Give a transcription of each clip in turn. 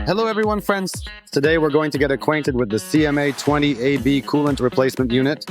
Hello everyone, friends. Today we're going to get acquainted with the CMA20AB coolant replacement unit.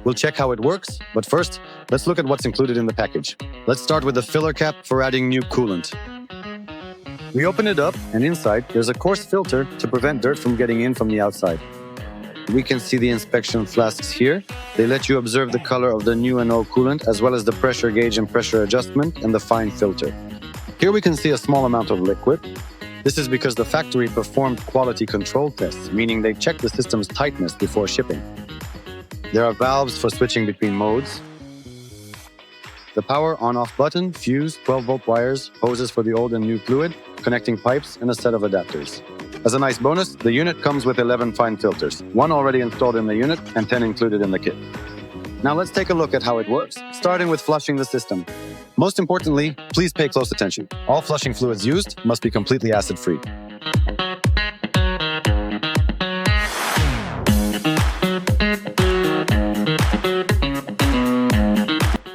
We'll check how it works, but first, let's look at what's included in the package. Let's start with the filler cap for adding new coolant. We open it up, and inside, there's a coarse filter to prevent dirt from getting in from the outside. We can see the inspection flasks here. They let you observe the color of the new and old coolant, as well as the pressure gauge and pressure adjustment, and the fine filter. Here we can see a small amount of liquid. This is because the factory performed quality control tests, meaning they checked the system's tightness before shipping. There are valves for switching between modes, the power on-off button, fuse, 12-volt wires, hoses for the old and new fluid, connecting pipes, and a set of adapters. As a nice bonus, the unit comes with 11 fine filters, 1 already installed in the unit and 10 included in the kit. Now let's take a look at how it works, starting with flushing the system. Most importantly, please pay close attention. All flushing fluids used must be completely acid-free.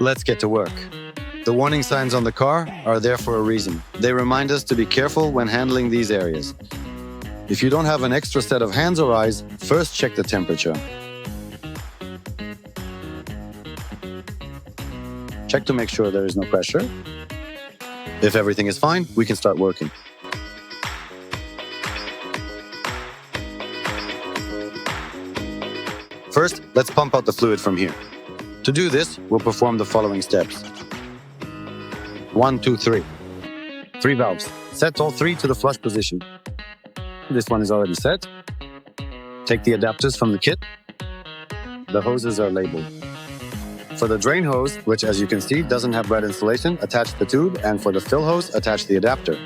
Let's get to work. The warning signs on the car are there for a reason. They remind us to be careful when handling these areas. If you don't have an extra set of hands or eyes, first check the temperature. Check to make sure there is no pressure. If everything is fine, we can start working. First, let's pump out the fluid from here. To do this, we'll perform the following steps. 1, 2, 3. 3 valves. Set all 3 to the flush position. This one is already set. Take the adapters from the kit. The hoses are labeled. For the drain hose, which as you can see doesn't have red insulation, attach the tube, and for the fill hose, attach the adapter.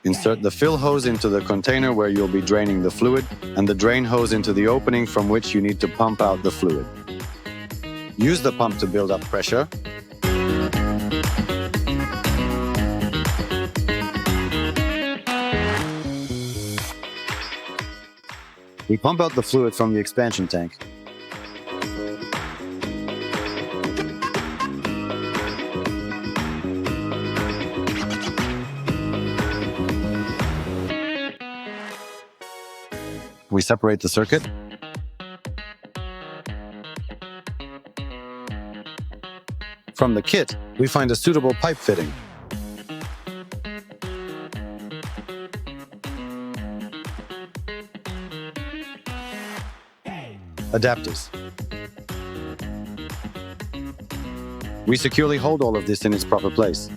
Insert the fill hose into the container where you'll be draining the fluid, and the drain hose into the opening from which you need to pump out the fluid. Use the pump to build up pressure. We pump out the fluid from the expansion tank. We separate the circuit. From the kit, we find a suitable pipe fitting. Adapters. We securely hold all of this in its proper place.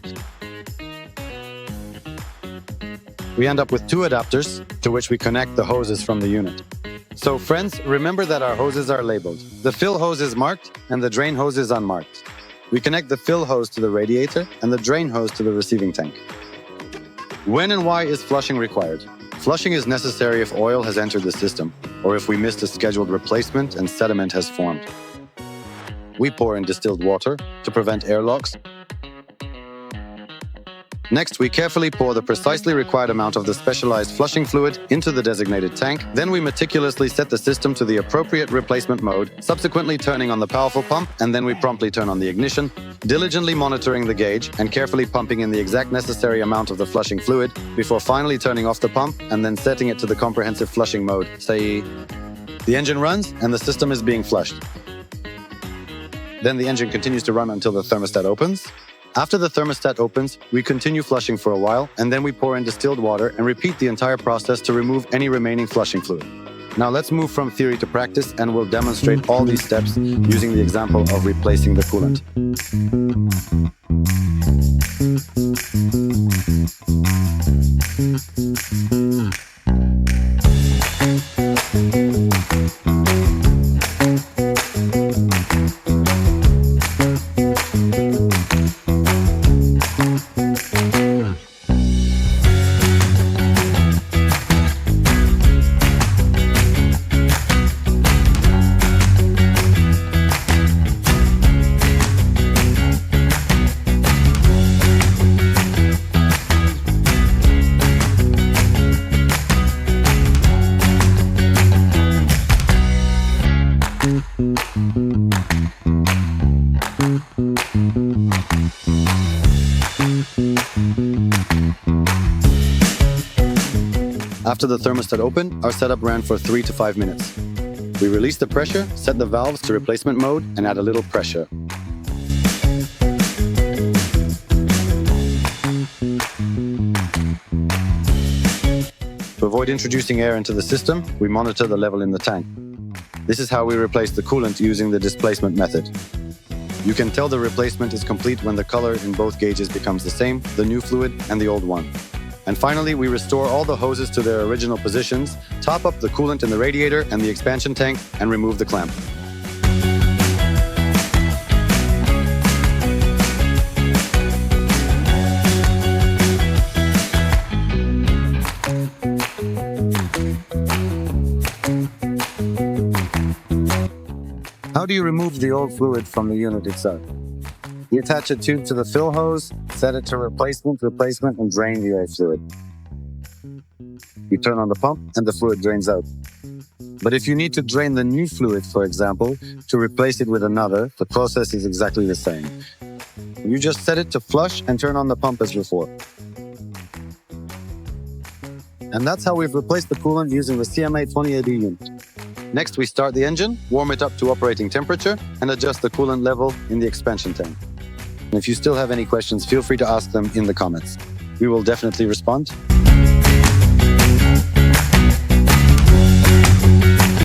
We end up with 2 adapters to which we connect the hoses from the unit. So friends, remember that our hoses are labeled. The fill hose is marked and the drain hose is unmarked. We connect the fill hose to the radiator and the drain hose to the receiving tank. When and why is flushing required? Flushing is necessary if oil has entered the system, or if we missed a scheduled replacement and sediment has formed. We pour in distilled water to prevent airlocks. Next, we carefully pour the precisely required amount of the specialized flushing fluid into the designated tank. Then we meticulously set the system to the appropriate replacement mode, subsequently turning on the powerful pump, and then we promptly turn on the ignition, diligently monitoring the gauge and carefully pumping in the exact necessary amount of the flushing fluid before finally turning off the pump and then setting it to the comprehensive flushing mode. Say, the engine runs and the system is being flushed. Then the engine continues to run until the thermostat opens. After the thermostat opens, we continue flushing for a while, and then we pour in distilled water and repeat the entire process to remove any remaining flushing fluid. Now let's move from theory to practice, and we'll demonstrate all these steps using the example of replacing the coolant. After the thermostat opened, our setup ran for 3 to 5 minutes. We released the pressure, set the valves to replacement mode, and add a little pressure. To avoid introducing air into the system, we monitor the level in the tank. This is how we replace the coolant using the displacement method. You can tell the replacement is complete when the color in both gauges becomes the same, the new fluid and the old one. And finally, we restore all the hoses to their original positions, top up the coolant in the radiator and the expansion tank, and remove the clamp. How do you remove the old fluid from the unit itself? You attach a tube to the fill hose, set it to replacement, and drain the old fluid. You turn on the pump and the fluid drains out. But if you need to drain the new fluid, for example, to replace it with another, the process is exactly the same. You just set it to flush and turn on the pump as before. And that's how we've replaced the coolant using the CMA20AB unit. Next, we start the engine, warm it up to operating temperature, and adjust the coolant level in the expansion tank. And if you still have any questions, feel free to ask them in the comments. We will definitely respond.